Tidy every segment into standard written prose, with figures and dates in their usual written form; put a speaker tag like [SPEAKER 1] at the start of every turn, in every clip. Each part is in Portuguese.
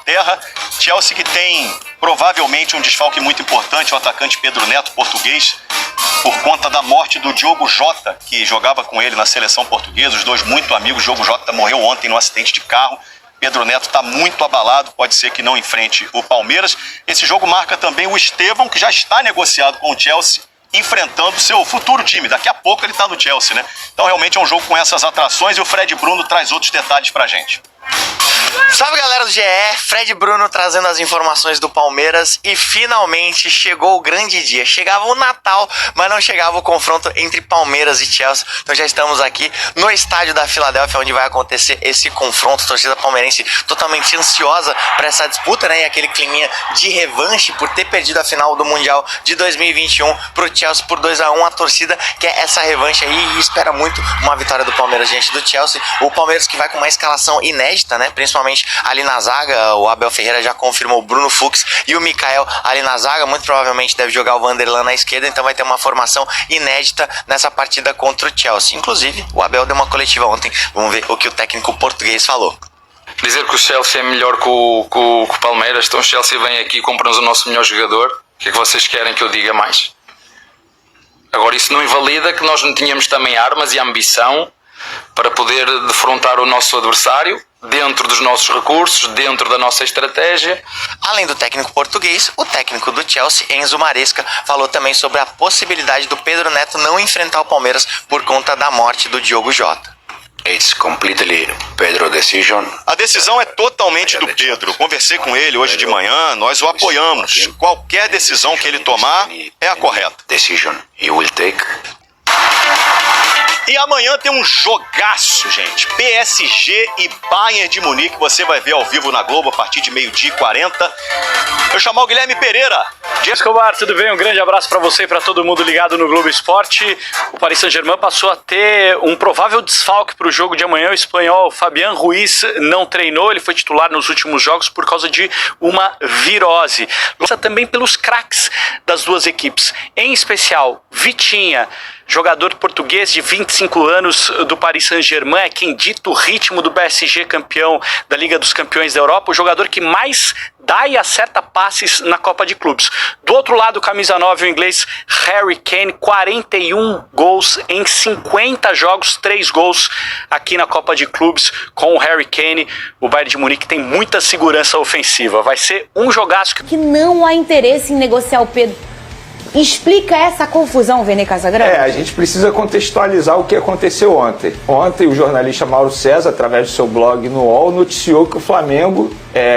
[SPEAKER 1] Inglaterra. Chelsea que tem provavelmente um desfalque muito importante, o atacante Pedro Neto, português, por conta da morte do Diogo Jota, que jogava com ele na seleção portuguesa, os dois muito amigos. Diogo Jota morreu ontem num acidente de carro. Pedro Neto está muito abalado, pode ser que não enfrente o Palmeiras. Esse jogo marca também o Estevão, que já está negociado com o Chelsea, enfrentando seu futuro time. Daqui a pouco ele está no Chelsea, né? Então realmente é um jogo com essas atrações e o Fred Bruno traz outros detalhes pra gente.
[SPEAKER 2] Salve galera do GE, Fred Bruno trazendo as informações do Palmeiras e finalmente chegou o grande dia. Chegava o Natal, mas não chegava o confronto entre Palmeiras e Chelsea. Então já estamos aqui no estádio da Filadélfia, onde vai acontecer esse confronto. Torcida palmeirense totalmente ansiosa para essa disputa, né? E aquele climinha de revanche por ter perdido a final do Mundial de 2021 pro Chelsea por 2-1. A torcida quer essa revanche aí e espera muito uma vitória do Palmeiras diante do Chelsea. O Palmeiras que vai com uma escalação inédita, né? Principalmente ali na zaga, o Abel Ferreira já confirmou o Bruno Fux e o Mikael ali na zaga. Muito provavelmente deve jogar o Vanderlan na esquerda, então vai ter uma formação inédita nessa partida contra o Chelsea. Inclusive, o Abel deu uma coletiva ontem, vamos ver o que o técnico português falou.
[SPEAKER 3] Dizer que o Chelsea é melhor que o Palmeiras, então o Chelsea vem aqui e compra-nos o nosso melhor jogador. O que é que vocês querem que eu diga mais? Agora, isso não invalida que nós não tínhamos também armas e ambição para poder defrontar o nosso adversário dentro dos nossos recursos, dentro da nossa estratégia.
[SPEAKER 2] Além do técnico português, o técnico do Chelsea, Enzo Maresca, falou também sobre a possibilidade do Pedro Neto não enfrentar o Palmeiras por conta da morte do Diogo Jota.
[SPEAKER 4] It's completely Pedro decision.
[SPEAKER 1] A decisão é totalmente do Pedro. Conversei com ele hoje de manhã, nós o apoiamos. Qualquer decisão que ele tomar é a correta.
[SPEAKER 4] Decision he will take.
[SPEAKER 1] E amanhã tem um jogaço, gente. PSG e Bayern de Munique. Você vai ver ao vivo na Globo a partir de 12h40. Eu chamar o Guilherme Pereira.
[SPEAKER 5] Escobar, tudo bem? Um grande abraço para você e para todo mundo ligado no Globo Esporte. O Paris Saint-Germain passou a ter um provável desfalque para o jogo de amanhã. O espanhol Fabián Ruiz não treinou. Ele foi titular nos últimos jogos por causa de uma virose. Passa também pelos craques das duas equipes. Em especial, Vitinha, jogador português de 25 anos do Paris Saint-Germain, é quem dita o ritmo do PSG, campeão da Liga dos Campeões da Europa, o jogador que mais dá e acerta passes na Copa de Clubes. Do outro lado, camisa 9, o inglês Harry Kane, 41 gols em 50 jogos, 3 gols aqui na Copa de Clubes com o Harry Kane. O Bayern de Munique tem muita segurança ofensiva. Vai ser um jogaço
[SPEAKER 6] que não há interesse em negociar o Pedro. Explica essa confusão, Vene Casagrande.
[SPEAKER 7] A gente precisa contextualizar o que aconteceu ontem. Ontem, o jornalista Mauro César, através do seu blog no UOL, noticiou que o Flamengo,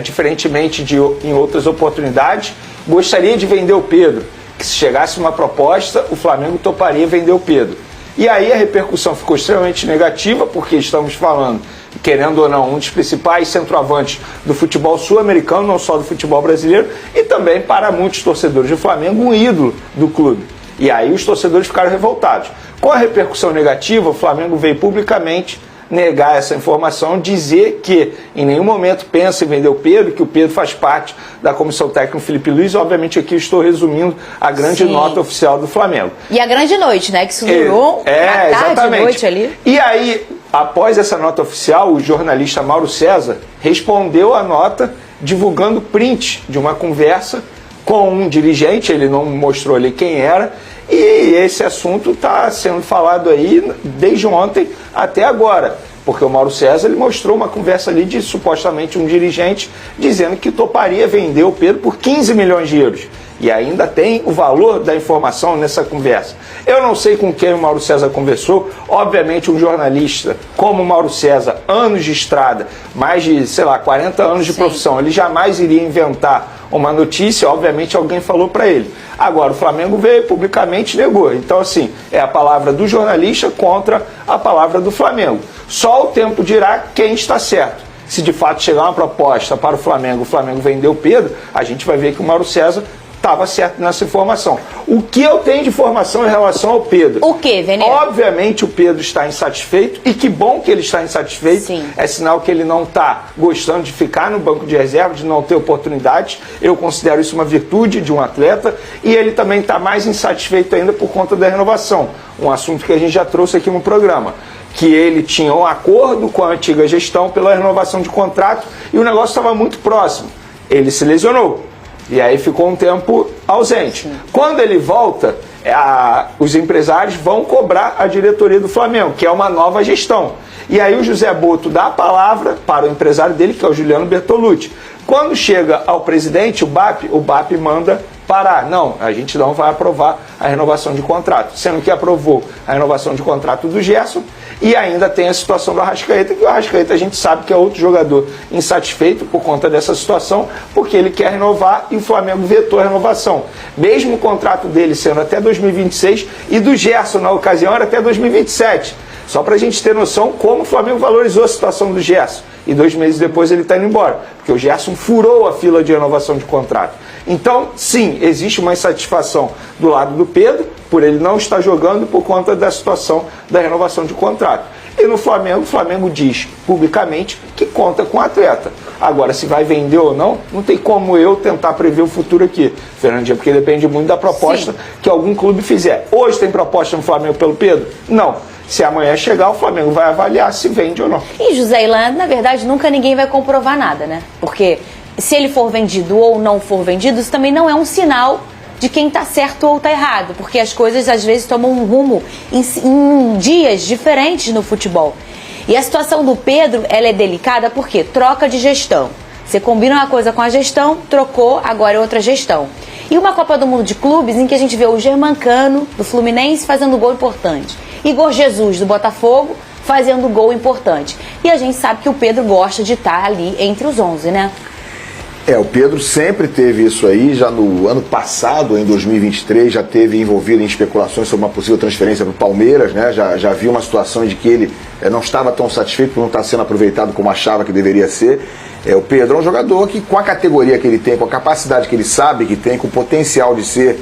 [SPEAKER 7] diferentemente de em outras oportunidades, gostaria de vender o Pedro. Que se chegasse uma proposta, o Flamengo toparia vender o Pedro. E aí a repercussão ficou extremamente negativa, porque estamos falando, querendo ou não, um dos principais centroavantes do futebol sul-americano, não só do futebol brasileiro, e também para muitos torcedores do Flamengo, um ídolo do clube. E aí os torcedores ficaram revoltados. Com a repercussão negativa, o Flamengo veio publicamente negar essa informação, dizer que em nenhum momento pensa em vender o Pedro, que o Pedro faz parte da comissão técnica Felipe Luiz. Obviamente aqui eu estou resumindo a grande nota oficial do Flamengo.
[SPEAKER 6] E a grande noite, né? Que isso durou a tarde, noite ali.
[SPEAKER 7] E aí, após essa nota oficial, o jornalista Mauro César respondeu à nota divulgando print de uma conversa com um dirigente, ele não mostrou ali quem era, e esse assunto está sendo falado aí desde ontem até agora, porque o Mauro César ele mostrou uma conversa ali de supostamente um dirigente dizendo que toparia vender o Pedro por 15 milhões de euros. E ainda tem o valor da informação nessa conversa. Eu não sei com quem o Mauro César conversou. Obviamente um jornalista como o Mauro César, anos de estrada, mais de, 40 anos de profissão, ele jamais iria inventar uma notícia. Obviamente alguém falou para ele. Agora o Flamengo veio publicamente e negou. Então assim, é a palavra do jornalista contra a palavra do Flamengo. Só o tempo dirá quem está certo. Se de fato chegar uma proposta para o Flamengo vender o Pedro, a gente vai ver que o Mauro César estava certo nessa informação. O que eu tenho de informação em relação ao Pedro?
[SPEAKER 6] O que, Veneiro?
[SPEAKER 7] Obviamente o Pedro está insatisfeito, e que bom que ele está insatisfeito.
[SPEAKER 6] Sim.
[SPEAKER 7] É sinal que ele não está gostando de ficar no banco de reserva, de não ter oportunidades. Eu considero isso uma virtude de um atleta, e ele também está mais insatisfeito ainda por conta da renovação. Um assunto que a gente já trouxe aqui no programa. que ele tinha um acordo com a antiga gestão pela renovação de contrato e o negócio estava muito próximo. Ele se lesionou e aí ficou um tempo ausente. Quando ele volta, os empresários vão cobrar a diretoria do Flamengo, que é uma nova gestão. E aí o José Boto dá a palavra para o empresário dele, que é o Juliano Bertolucci. Quando chega ao presidente, o BAP manda parar. Não, a gente não vai aprovar a renovação de contrato. Sendo que aprovou a renovação de contrato do Gerson e ainda tem a situação do Arrascaeta, que o Arrascaeta a gente sabe que é outro jogador insatisfeito por conta dessa situação, porque ele quer renovar e o Flamengo vetou a renovação. Mesmo o contrato dele sendo até 2026 e do Gerson na ocasião era até 2027. Só para a gente ter noção como o Flamengo valorizou a situação do Gerson. E 2 meses depois ele está indo embora, porque o Gerson furou a fila de renovação de contrato. Então, sim, existe uma insatisfação do lado do Pedro, por ele não estar jogando por conta da situação da renovação de contrato. E no Flamengo, o Flamengo diz publicamente que conta com o atleta. Agora, se vai vender ou não, não tem como eu tentar prever o futuro aqui, Fernandinha, porque depende muito da proposta que algum clube fizer. Hoje tem proposta no Flamengo pelo Pedro? Não. Se amanhã chegar, o Flamengo vai avaliar se vende ou não.
[SPEAKER 6] E José Ilan, na verdade, nunca ninguém vai comprovar nada, né? Porque se ele for vendido ou não for vendido, isso também não é um sinal de quem está certo ou está errado, porque as coisas às vezes tomam um rumo em dias diferentes no futebol. E a situação do Pedro, ela é delicada porque troca de gestão. Você combina uma coisa com a gestão, trocou, agora é outra gestão. E uma Copa do Mundo de Clubes em que a gente vê o Germancano, do Fluminense, fazendo gol importante. Igor Jesus, do Botafogo, fazendo gol importante. E a gente sabe que o Pedro gosta de estar ali entre os 11, né?
[SPEAKER 8] O Pedro sempre teve isso aí, já no ano passado, em 2023, já teve envolvido em especulações sobre uma possível transferência para o Palmeiras, né? Já viu uma situação de que ele não estava tão satisfeito por não estar sendo aproveitado como achava que deveria ser. O Pedro é um jogador que, com a categoria que ele tem, com a capacidade que ele sabe que tem, com o potencial de ser,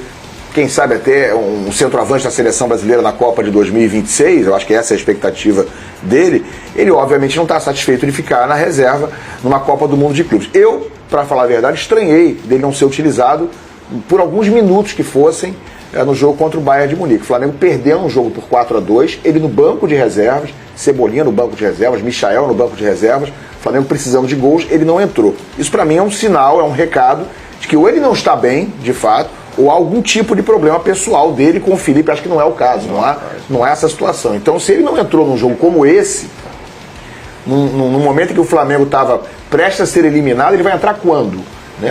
[SPEAKER 8] quem sabe até um centroavante da seleção brasileira na Copa de 2026, eu acho que essa é a expectativa dele, ele obviamente não está satisfeito de ficar na reserva numa Copa do Mundo de Clubes. Eu, para falar a verdade, estranhei dele não ser utilizado por alguns minutos que fossem no jogo contra o Bayern de Munique. O Flamengo perdeu um jogo por 4-2, ele no banco de reservas, Cebolinha no banco de reservas, Michael no banco de reservas, o Flamengo precisando de gols, ele não entrou. Isso para mim é um sinal, é um recado de que ou ele não está bem, de fato, ou há algum tipo de problema pessoal dele com o Felipe. Acho que não é o caso, não há essa situação. Então, se ele não entrou num jogo como esse, no momento em que o Flamengo estava prestes a ser eliminado, ele vai entrar quando?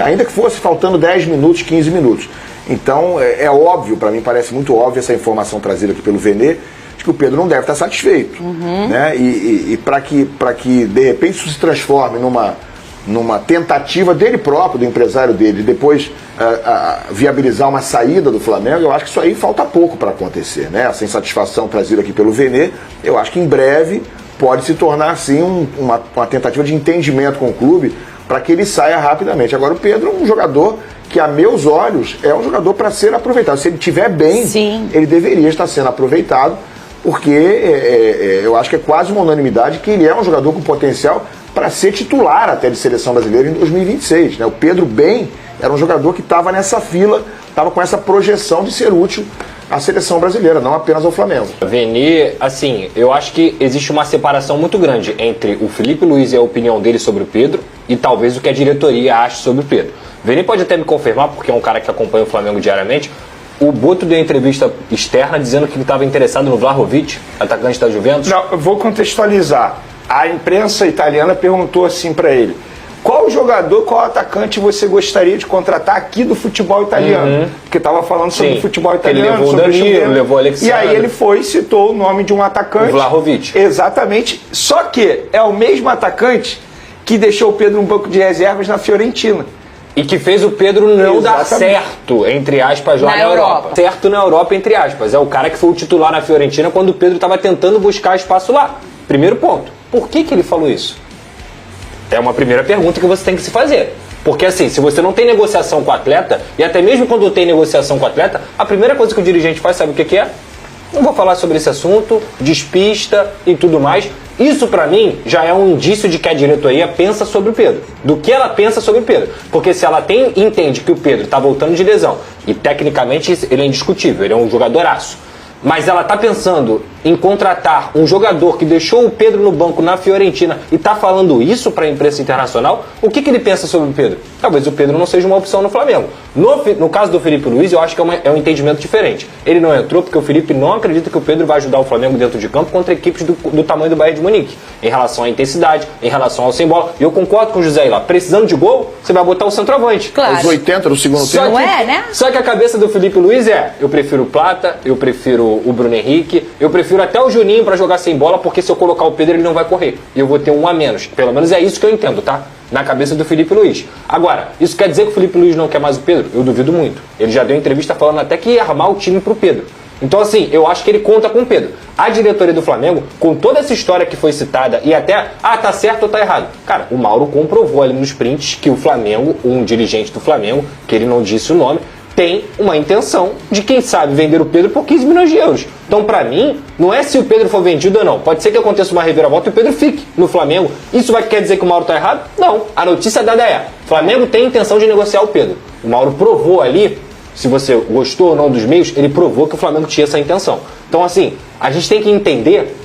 [SPEAKER 8] Ainda que fosse faltando 10 minutos, 15 minutos. Então, é óbvio, para mim parece muito óbvio essa informação trazida aqui pelo Venê, de que o Pedro não deve estar satisfeito. Né? E para que de repente isso se transforme numa tentativa dele próprio, do empresário dele, de depois viabilizar uma saída do Flamengo, eu acho que isso aí falta pouco para acontecer, né? Essa insatisfação trazida aqui pelo Venê, eu acho que em breve pode se tornar assim uma tentativa de entendimento com o clube para que ele saia rapidamente. Agora o Pedro é um jogador que, a meus olhos, é um jogador para ser aproveitado. Se ele estiver bem, ele deveria estar sendo aproveitado, porque eu acho que é quase uma unanimidade que ele é um jogador com potencial para ser titular até de seleção brasileira em 2026. Né? O Pedro bem era um jogador que estava nessa fila, estava com essa projeção de ser útil à seleção brasileira, não apenas ao Flamengo.
[SPEAKER 9] Veni, assim, eu acho que existe uma separação muito grande entre o Felipe Luiz e a opinião dele sobre o Pedro e talvez o que a diretoria acha sobre o Pedro. Veni pode até me confirmar, porque é um cara que acompanha o Flamengo diariamente. O Boto deu entrevista externa dizendo que ele estava interessado no Vlahovic, atacante da Juventus.
[SPEAKER 7] Não, eu vou contextualizar. A imprensa italiana perguntou assim para ele: qual jogador, qual atacante você gostaria de contratar aqui do futebol italiano? Porque estava falando sobre o futebol italiano.
[SPEAKER 9] Ele levou o Danilo, levou o Alexandre.
[SPEAKER 7] E aí ele foi e citou o nome de um atacante.
[SPEAKER 9] O Vlahovic.
[SPEAKER 7] Exatamente. Só que é o mesmo atacante que deixou o Pedro no banco de reservas na Fiorentina.
[SPEAKER 9] E que fez o Pedro não dar certo, entre aspas, lá na Europa. Certo na Europa, entre aspas. É o cara que foi o titular na Fiorentina quando o Pedro estava tentando buscar espaço lá. Primeiro ponto. Por que ele falou isso? É uma primeira pergunta que você tem que se fazer. Porque assim, se você não tem negociação com o atleta, e até mesmo quando tem negociação com o atleta, a primeira coisa que o dirigente faz, sabe o que é? Não vou falar sobre esse assunto, despista e tudo mais. Isso pra mim já é um indício de que a diretoria pensa sobre o Pedro. Do que ela pensa sobre o Pedro. Porque se ela entende que o Pedro tá voltando de lesão, e tecnicamente ele é indiscutível, ele é um jogadoraço, mas ela tá pensando em contratar um jogador que deixou o Pedro no banco na Fiorentina e tá falando isso para a imprensa internacional, o que ele pensa sobre o Pedro? Talvez o Pedro não seja uma opção no Flamengo. No caso do Felipe Luiz, eu acho que é um entendimento diferente. Ele não entrou porque o Felipe não acredita que o Pedro vai ajudar o Flamengo dentro de campo contra equipes do tamanho do Bayern de Munique, em relação à intensidade, em relação ao sem bola. E eu concordo com o José aí lá, precisando de gol, você vai botar o centroavante.
[SPEAKER 6] Claro.
[SPEAKER 8] Aos 80 do segundo tempo.
[SPEAKER 6] Não é, né?
[SPEAKER 9] Só que a cabeça do Felipe Luiz eu prefiro o Plata, eu prefiro o Bruno Henrique, eu prefiro até o Juninho pra jogar sem bola, porque se eu colocar o Pedro ele não vai correr. E eu vou ter um a menos. Pelo menos é isso que eu entendo, tá? Na cabeça do Felipe Luiz. Agora, isso quer dizer que o Felipe Luiz não quer mais o Pedro? Eu duvido muito. Ele já deu entrevista falando até que ia armar o time pro Pedro. Então, assim, eu acho que ele conta com o Pedro. A diretoria do Flamengo, com toda essa história que foi citada, e até, tá certo ou tá errado. Cara, o Mauro comprovou ali nos prints que o Flamengo, um dirigente do Flamengo, que ele não disse o nome, tem uma intenção de, quem sabe, vender o Pedro por 15 milhões de euros. Então, pra mim, não é se o Pedro for vendido ou não. Pode ser que aconteça uma reviravolta e o Pedro fique no Flamengo. Isso quer dizer que o Mauro tá errado? Não. A notícia dada é: o Flamengo tem intenção de negociar o Pedro. O Mauro provou ali, se você gostou ou não dos meios, ele provou que o Flamengo tinha essa intenção. Então, assim, a gente tem que entender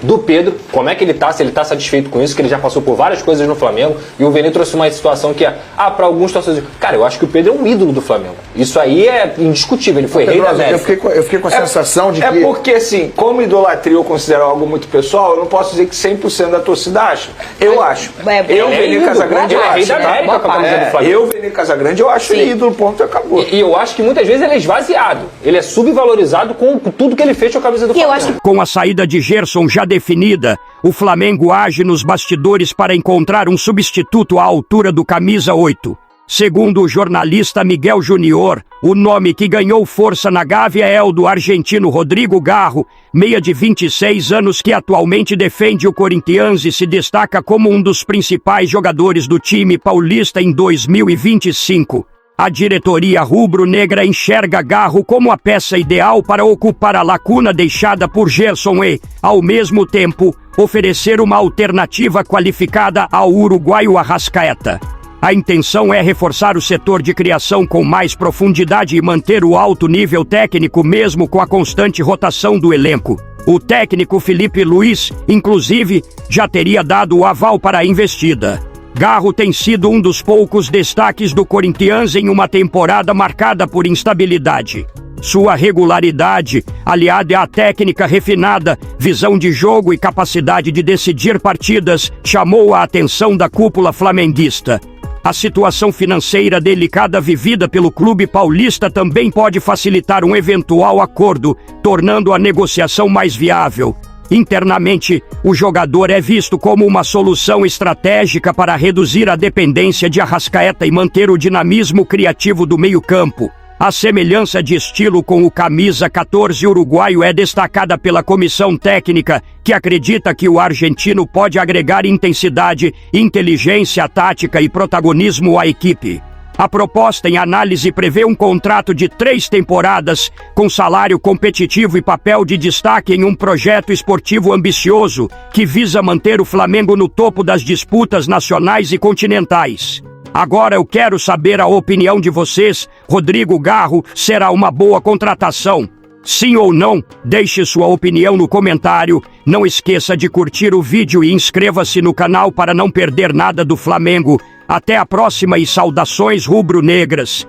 [SPEAKER 9] do Pedro, como é que ele tá, se ele tá satisfeito com isso, que ele já passou por várias coisas no Flamengo, e o Vene trouxe uma situação que pra alguns torcedores, cara, eu acho que o Pedro é um ídolo do Flamengo. Isso aí é indiscutível, ele foi rei da América.
[SPEAKER 8] Eu fiquei com a sensação de que...
[SPEAKER 7] É porque, assim, como idolatria eu considero algo muito pessoal, eu não posso dizer que 100% da torcida acha. Eu acho. Eu, Vene Casagrande, eu acho.
[SPEAKER 9] Rei da América com a camisa do Flamengo.
[SPEAKER 7] Eu, Vene Casagrande, eu acho ele ídolo, ponto, acabou.
[SPEAKER 9] E eu acho que muitas vezes ele é esvaziado. Ele é subvalorizado com tudo que ele fez com a camisa do Flamengo.
[SPEAKER 6] Eu acho que...
[SPEAKER 10] Com a saída de Gerson já definida, o Flamengo age nos bastidores para encontrar um substituto à altura do camisa 8. Segundo o jornalista Miguel Junior, o nome que ganhou força na Gávea é o do argentino Rodrigo Garro, meia de 26 anos que atualmente defende o Corinthians e se destaca como um dos principais jogadores do time paulista em 2025. A diretoria rubro-negra enxerga Garro como a peça ideal para ocupar a lacuna deixada por Gerson e, ao mesmo tempo, oferecer uma alternativa qualificada ao uruguaio Arrascaeta. A intenção é reforçar o setor de criação com mais profundidade e manter o alto nível técnico mesmo com a constante rotação do elenco. O técnico Felipe Luiz, inclusive, já teria dado o aval para a investida. Garro tem sido um dos poucos destaques do Corinthians em uma temporada marcada por instabilidade. Sua regularidade, aliada à técnica refinada, visão de jogo e capacidade de decidir partidas, chamou a atenção da cúpula flamenguista. A situação financeira delicada vivida pelo clube paulista também pode facilitar um eventual acordo, tornando a negociação mais viável. Internamente, o jogador é visto como uma solução estratégica para reduzir a dependência de Arrascaeta e manter o dinamismo criativo do meio-campo. A semelhança de estilo com o camisa 14 uruguaio é destacada pela comissão técnica, que acredita que o argentino pode agregar intensidade, inteligência tática e protagonismo à equipe. A proposta em análise prevê um contrato de 3 temporadas, com salário competitivo e papel de destaque em um projeto esportivo ambicioso, que visa manter o Flamengo no topo das disputas nacionais e continentais. Agora eu quero saber a opinião de vocês. Rodrigo Garro será uma boa contratação? Sim ou não? Deixe sua opinião no comentário. Não esqueça de curtir o vídeo e inscreva-se no canal para não perder nada do Flamengo. Até a próxima e saudações rubro-negras.